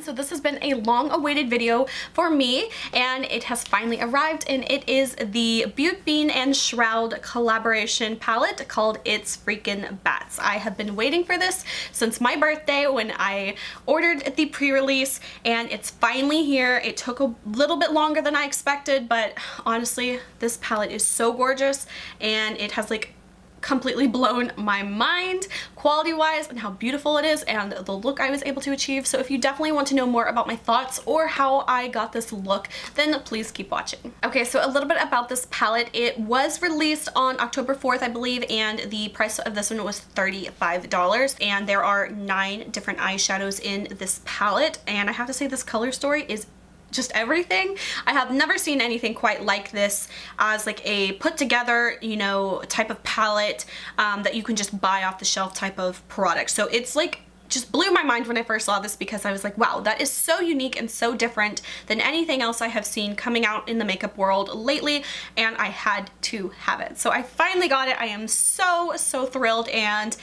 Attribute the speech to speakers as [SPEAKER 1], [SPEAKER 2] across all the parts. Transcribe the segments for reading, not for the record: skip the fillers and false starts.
[SPEAKER 1] everyone. So this has been a long awaited video for me and it has finally arrived, and it is the Beautbean and Shroud collaboration palette called It's Freakin' Bats. I have been waiting for this since my birthday when I ordered the pre-release, and it's finally here. It took a little bit longer than I expected, but honestly this palette is so gorgeous and it has like completely blown my mind quality wise and how beautiful it is and the look I was able to achieve. So if you definitely want to know more about my thoughts or how I got this look, then please keep watching. Okay, so a little bit about this palette. It was released on October 4th, I believe, and the price of this one was $35, and there are 9 different eyeshadows in this palette, and I have to say this color story is just everything. I have never seen anything quite like this as like a put together, you know, type of palette that you can just buy off the shelf type of product. So it's like just blew my mind when I first saw this, because I was like, wow, that is so unique and so different than anything else I have seen coming out in the makeup world lately, and I had to have it. So I finally got it. I am so thrilled, and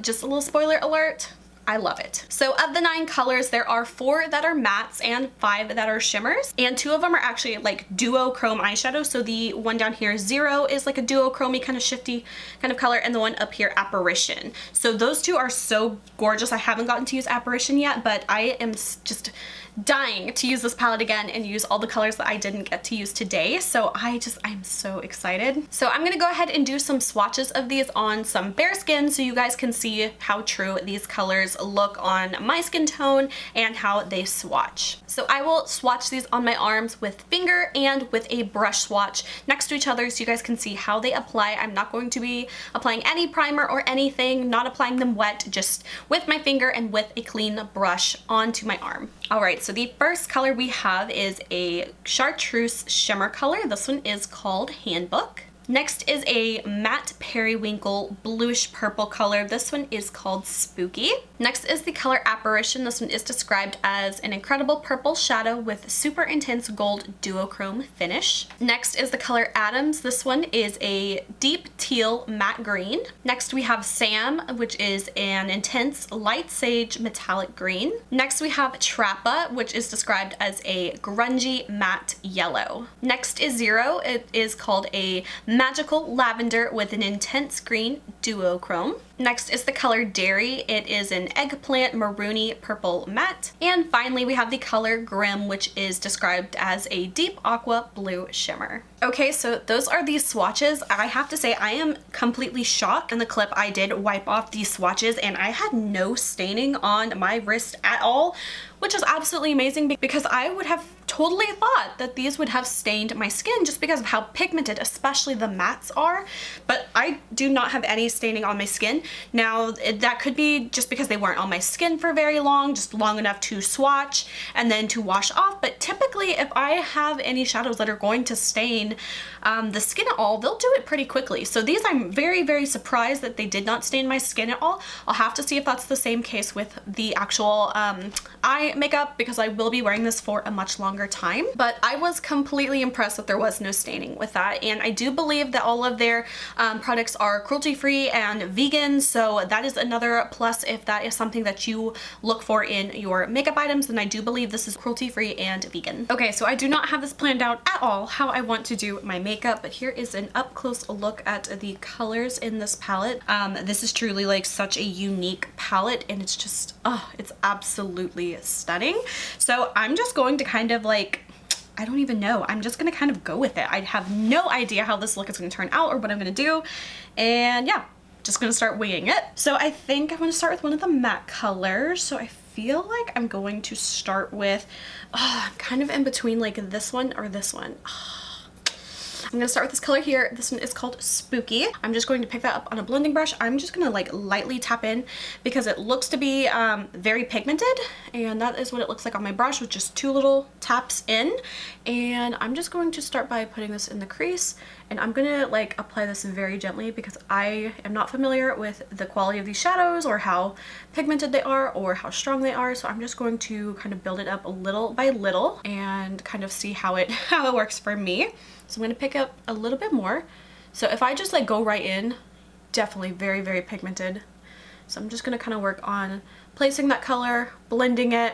[SPEAKER 1] just a little spoiler alert, I love it. So of the 9 colors, there are 4 that are mattes and 5 that are shimmers, and 2 of them are actually like duochrome eyeshadow. So the one down here, 0, is like a duochrome-y kind of shifty kind of color, and the one up here, Apparition. So those 2 are so gorgeous. I haven't gotten to use Apparition yet, but I am just dying to use this palette again and use all the colors that I didn't get to use today. So I'm so excited. So I'm gonna go ahead and do some swatches of these on some bare skin so you guys can see how true these colors look on my skin tone and how they swatch. So I will swatch these on my arms with finger and with a brush swatch next to each other so you guys can see how they apply. I'm not going to be applying any primer or anything, not applying them wet, just with my finger and with a clean brush onto my arm. Alright, so the first color we have is a chartreuse shimmer color. This one is called Handbook. Next is a matte periwinkle bluish purple color. This one is called Spooky. Next is the color Apparition. This one is described as an incredible purple shadow with super intense gold duochrome finish. Next is the color Atoms. This one is a deep teal matte green. Next we have Sam, which is an intense light sage metallic green. Next we have Trappa, which is described as a grungy matte yellow. Next is 0. It is called a magical lavender with an intense green duochrome. Next is the color Dairy. It is an eggplant maroony purple matte. And finally we have the color Grim, which is described as a deep aqua blue shimmer. Okay, so those are these swatches. I have to say I am completely shocked. In the clip I did wipe off these swatches and I had no staining on my wrist at all, which is absolutely amazing because I would have totally thought that these would have stained my skin just because of how pigmented especially the mattes are, but I do not have any staining on my skin. Now that could be just because they weren't on my skin for very long, just long enough to swatch and then to wash off, but typically if I have any shadows that are going to stain the skin at all, they'll do it pretty quickly. So these, I'm very surprised that they did not stain my skin at all. I'll have to see if that's the same case with the actual eye makeup, because I will be wearing this for a much longer time, but I was completely impressed that there was no staining with that. And I do believe that all of their products are cruelty-free and vegan, so that is another plus if that is something that you look for in your makeup items. Then I do believe this is cruelty-free and vegan. Okay, so I do not have this planned out at all how I want to do my makeup, but here is an up-close look at the colors in this palette. This is truly like such a unique palette, and it's just, oh, it's absolutely stunning. So I'm just going to kind of like, I don't even know. I'm just gonna kind of go with it. I have no idea how this look is gonna turn out or what I'm gonna do. And yeah, just gonna start winging it. So I think I'm gonna start with one of the matte colors. So I feel like I'm going to start with, I'm kind of in between like this one or this one. I'm gonna start with this color here. This one is called Spooky. I'm just going to pick that up on a blending brush. I'm just gonna like lightly tap in because it looks to be very pigmented, and that is what it looks like on my brush with just 2 little taps in. And I'm just going to start by putting this in the crease, and I'm gonna like apply this very gently because I am not familiar with the quality of these shadows or how pigmented they are or how strong they are. So I'm just going to kind of build it up little by little and kind of see how it works for me. So I'm going to pick up a little bit more. So if I just like go right in, definitely very pigmented. So I'm just going to kind of work on placing that color, blending it,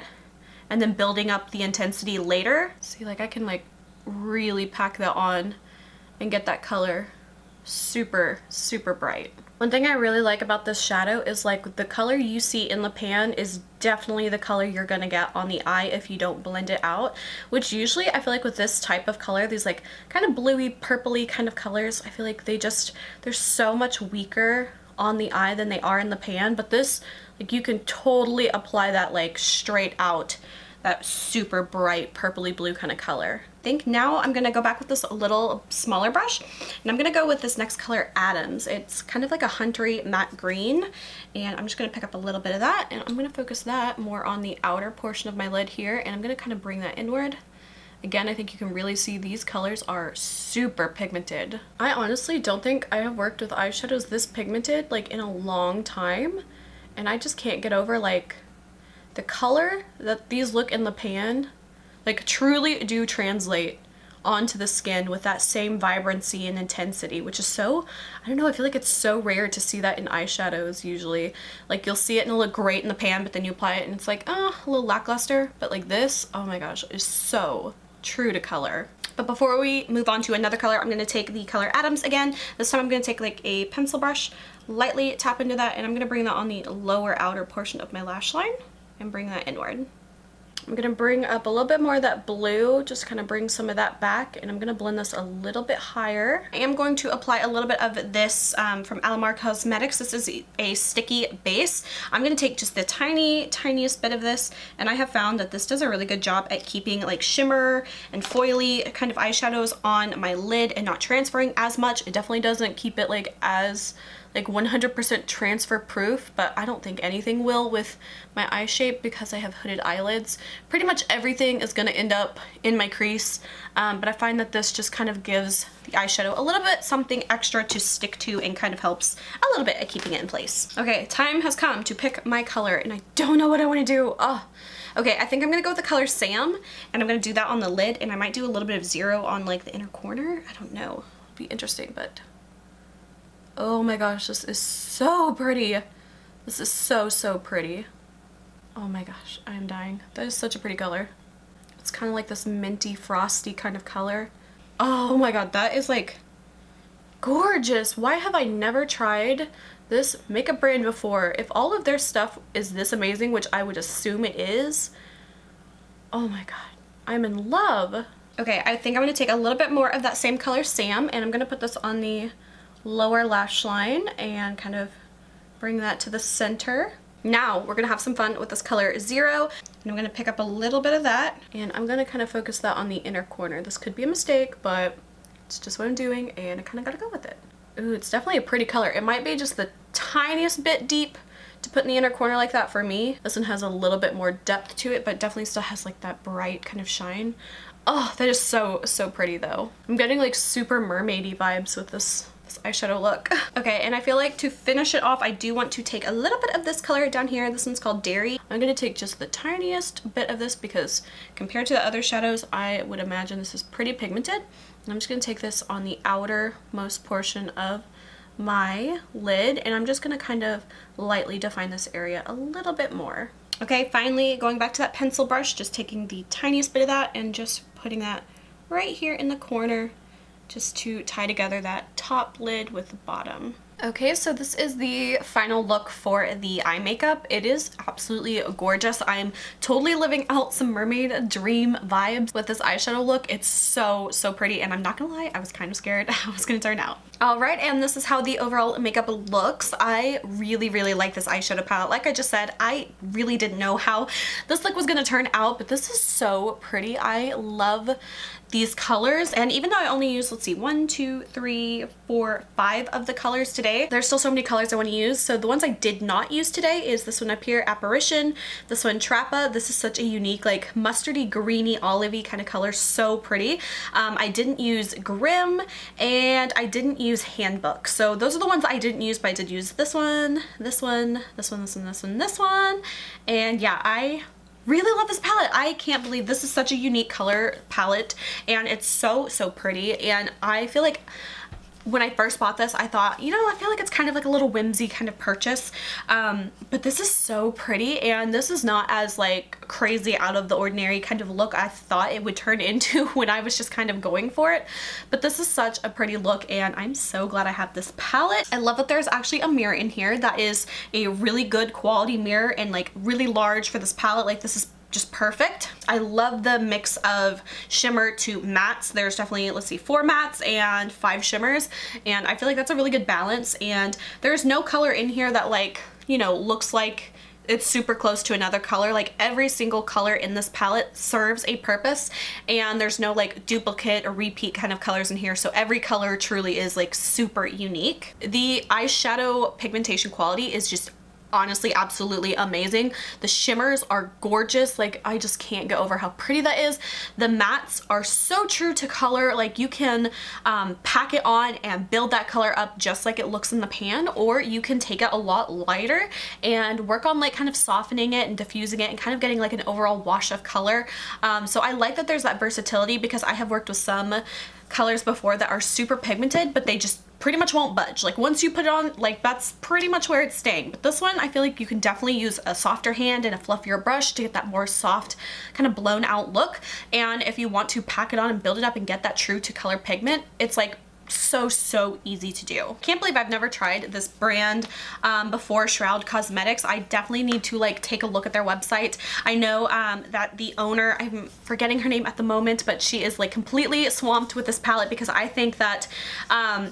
[SPEAKER 1] and then building up the intensity later. See, like I can like really pack that on and get that color super, super bright. One thing I really like about this shadow is like the color you see in the pan is definitely the color you're gonna get on the eye if you don't blend it out, which usually I feel like with this type of color, these like kind of bluey purpley kind of colors, I feel like they're so much weaker on the eye than they are in the pan. But this, like, you can totally apply that like straight out, that super bright purpley blue kind of color. I think now I'm gonna go back with this little smaller brush, and I'm gonna go with this next color, Adams. It's kind of like a huntery matte green, and I'm just gonna pick up a little bit of that, and I'm gonna focus that more on the outer portion of my lid here, and I'm gonna kind of bring that inward. Again, I think you can really see these colors are super pigmented. I honestly don't think I have worked with eyeshadows this pigmented like in a long time, and I just can't get over like the color that these look in the pan, like truly do translate onto the skin with that same vibrancy and intensity, which is so, I don't know, I feel like it's so rare to see that in eyeshadows usually. Like you'll see it and it'll look great in the pan, but then you apply it and it's like, oh, a little lackluster. But like this, oh my gosh, is so true to color. But before we move on to another color, I'm going to take the color Adams again. This time I'm going to take like a pencil brush, lightly tap into that, and I'm going to bring that on the lower outer portion of my lash line and bring that inward. I'm going to bring up a little bit more of that blue, just kind of bring some of that back, and I'm going to blend this a little bit higher. I am going to apply a little bit of this from Alamar Cosmetics. This is a sticky base. I'm going to take just the tiniest bit of this, and I have found that this does a really good job at keeping like shimmer and foily kind of eyeshadows on my lid and not transferring as much. It definitely doesn't keep it like as like 100% transfer proof, but I don't think anything will with my eye shape because I have hooded eyelids. Pretty much everything is gonna end up in my crease, but I find that this just kind of gives the eyeshadow a little bit something extra to stick to and kind of helps a little bit at keeping it in place. Okay, time has come to pick my color, and I don't know what I wanna do. Oh. Okay, I think I'm gonna go with the color Sam, and I'm gonna do that on the lid, and I might do a little bit of zero on like the inner corner. I don't know, it'll be interesting, but oh my gosh, this is so pretty. This is so, so pretty. Oh my gosh, I am dying. That is such a pretty color. It's kind of like this minty, frosty kind of color. Oh my god, that is like gorgeous. Why have I never tried this makeup brand before? If all of their stuff is this amazing, which I would assume it is, oh my god, I'm in love. Okay, I think I'm going to take a little bit more of that same color Sam, and I'm going to put this on the lower lash line and kind of bring that to the center. Now we're gonna have some fun with this color Zero, and I'm gonna pick up a little bit of that, and I'm gonna kind of focus that on the inner corner. This could be a mistake, but it's just what I'm doing, and I kind of gotta go with it. Ooh, it's definitely a pretty color. It might be just the tiniest bit deep to put in the inner corner like that for me. This one has a little bit more depth to it, but definitely still has like that bright kind of shine. Oh, that is so, so pretty though. I'm getting like super mermaidy vibes with this eyeshadow look. Okay, and I feel like to finish it off, I do want to take a little bit of this color down here. This one's called Dairy. I'm gonna take just the tiniest bit of this because compared to the other shadows, I would imagine this is pretty pigmented. And I'm just gonna take this on the outermost portion of my lid, and I'm just gonna kind of lightly define this area a little bit more. Okay, finally going back to that pencil brush, just taking the tiniest bit of that and just putting that right here in the corner, just to tie together that top lid with the bottom. Okay, so this is the final look for the eye makeup. It is absolutely gorgeous. I'm totally living out some mermaid dream vibes with this eyeshadow look. It's so, so pretty, and I'm not gonna lie, I was kind of scared how it was gonna turn out. Alright, and this is how the overall makeup looks. I really, really like this eyeshadow palette. Like I just said, I really didn't know how this look was gonna turn out, but this is so pretty. I love these colors, and even though I only used, let's see, 1, 2, 3, 4, 5 of the colors today, there's still so many colors I want to use. So the ones I did not use today is this one up here, Apparition, this one, Trappa. This is such a unique, like mustardy, greeny, olivey kind of color, so pretty. I didn't use Grim, and I didn't use Handbook. So those are the ones I didn't use, but I did use this one, this one, this one, this one, this one, this one, and yeah, I really love this palette. I can't believe this is such a unique color palette, and it's so, so pretty, and I feel like when I first bought this, I thought, you know, I feel like it's kind of like a little whimsy kind of purchase, but this is so pretty, and this is not as like crazy out of the ordinary kind of look I thought it would turn into when I was just kind of going for it. But this is such a pretty look, and I'm so glad I have this palette. I love that there's actually a mirror in here that is a really good quality mirror and like really large for this palette. Like, this is just perfect. I love the mix of shimmer to mattes. There's definitely, let's see, 4 mattes and 5 shimmers, and I feel like that's a really good balance. And there's no color in here that, like, you know, looks like it's super close to another color. Like, every single color in this palette serves a purpose, and there's no like duplicate or repeat kind of colors in here, so every color truly is like super unique. The eyeshadow pigmentation quality is just honestly absolutely amazing. The shimmers are gorgeous. Like, I just can't get over how pretty that is. The mattes are so true to color. Like, you can pack it on and build that color up just like it looks in the pan, or you can take it a lot lighter and work on like kind of softening it and diffusing it and kind of getting like an overall wash of color. So I like that there's that versatility, because I have worked with some colors before that are super pigmented, but they just pretty much won't budge. Like, once you put it on, like, that's pretty much where it's staying. But this one, I feel like you can definitely use a softer hand and a fluffier brush to get that more soft, kind of blown out look. And if you want to pack it on and build it up and get that true to color pigment, it's like so easy to do. Can't believe I've never tried this brand before, Shroud Cosmetics. I definitely need to like take a look at their website. I know that the owner, I'm forgetting her name at the moment, but she is like completely swamped with this palette, because I think that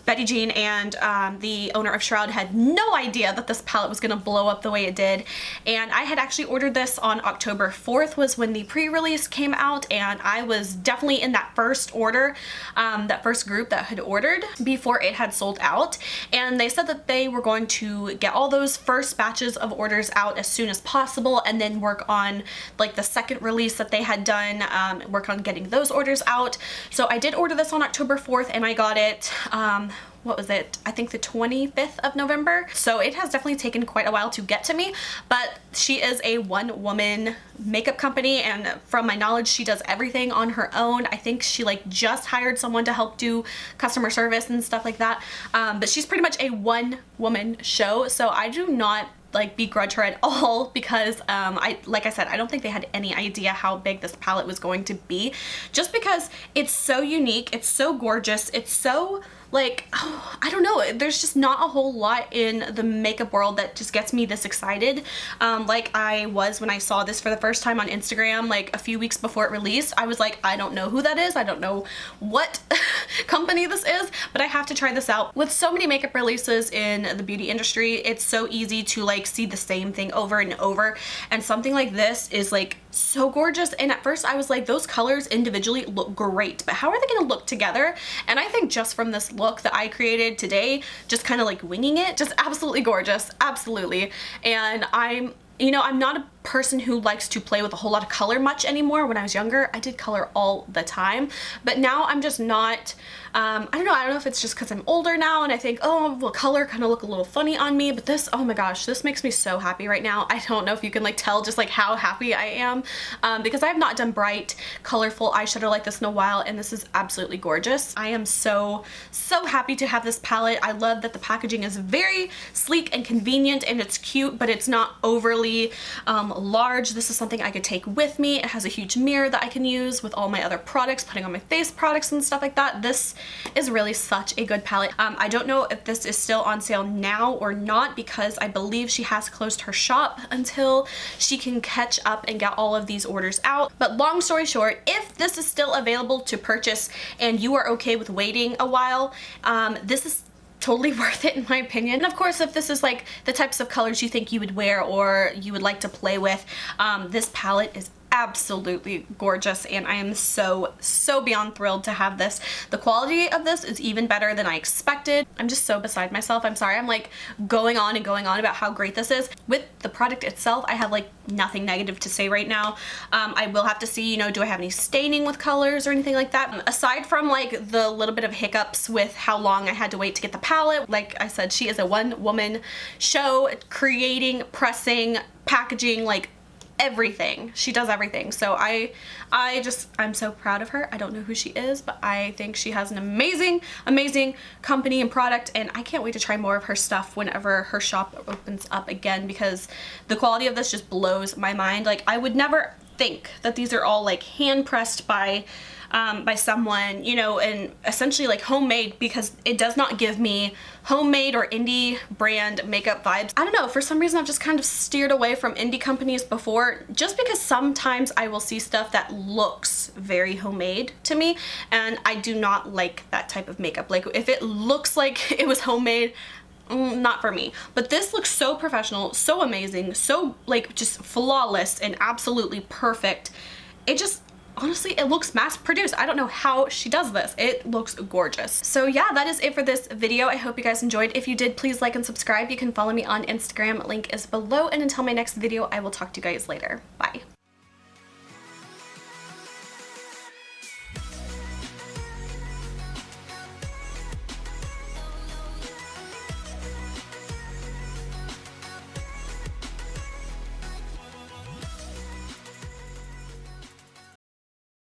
[SPEAKER 1] Betty Jean and the owner of Shroud had no idea that this palette was gonna blow up the way it did. And I had actually ordered this on October 4th was when the pre-release came out, and I was definitely in that first order, that first group that had ordered before it had sold out. And they said that they were going to get all those first batches of orders out as soon as possible, and then work on like the second release that they had done, work on getting those orders out. So I did order this on October 4th, and I got it what was it? I think the 25th of November. So it has definitely taken quite a while to get to me, but she is a one-woman makeup company, and from my knowledge, she does everything on her own. I think she like just hired someone to help do customer service and stuff like that. But she's pretty much a one-woman show, so I do not like begrudge her at all, because like I said, I don't think they had any idea how big this palette was going to be, just because it's so unique, it's so gorgeous, it's so like, oh, I don't know, there's just not a whole lot in the makeup world that just gets me this excited. Like I was when I saw this for the first time on Instagram like a few weeks before it released. I was like, I don't know who that is, I don't know what company this is, but I have to try this out. With so many makeup releases in the beauty industry, it's so easy to like see the same thing over and over, and something like this is like so gorgeous. And at first I was like, those colors individually look great, but how are they gonna look together? And I think just from this look that I created today, just kind of like winging it, just absolutely gorgeous, absolutely. And I'm not a person who likes to play with a whole lot of color much anymore. When I was younger, I did color all the time, but now I'm just not, I don't know if it's just because I'm older now and I think, oh, well, color kind of look a little funny on me, but this, oh my gosh, this makes me so happy right now. I don't know if you can like tell just like how happy I am, because I have not done bright, colorful eyeshadow like this in a while, and this is absolutely gorgeous. I am so happy to have this palette. I love that the packaging is very sleek and convenient, and it's cute, but it's not overly large. This is something I could take with me. It has a huge mirror that I can use with all my other products, putting on my face products and stuff like that. This is really such a good palette. I don't know if this is still on sale now or not, because I believe she has closed her shop until she can catch up and get all of these orders out. But long story short, if this is still available to purchase and you are okay with waiting a while, this is totally worth it in my opinion. And of course, if this is like the types of colors you think you would wear or you would like to play with, this palette is absolutely gorgeous, and I am so beyond thrilled to have this. The quality of this is even better than I expected. I'm just so beside myself. I'm sorry, I'm like going on and going on about how great this is. With the product itself, I have like nothing negative to say right now. I will have to see, do I have any staining with colors or anything like that. Aside from like the little bit of hiccups with how long I had to wait to get the palette, like I said, she is a one-woman show, creating, pressing, packaging, like everything. She does everything. So I'm so proud of her. I don't know who she is, but I think she has an amazing, amazing company and product, and I can't wait to try more of her stuff whenever her shop opens up again, because the quality of this just blows my mind. Like, I would never think that these are all like hand pressed by someone, you know, and essentially like homemade, because it does not give me homemade or indie brand makeup vibes. I don't know, for some reason I've just kind of steered away from indie companies before, just because sometimes I will see stuff that looks very homemade to me, and I do not like that type of makeup. Like, if it looks like it was homemade, not for me. But this looks so professional, so amazing, so like just flawless and absolutely perfect. It just, honestly, it looks mass produced. I don't know how she does this. It looks gorgeous. So yeah, that is it for this video. I hope you guys enjoyed. If you did, please like and subscribe. You can follow me on Instagram. Link is below. And until my next video, I will talk to you guys later. Bye.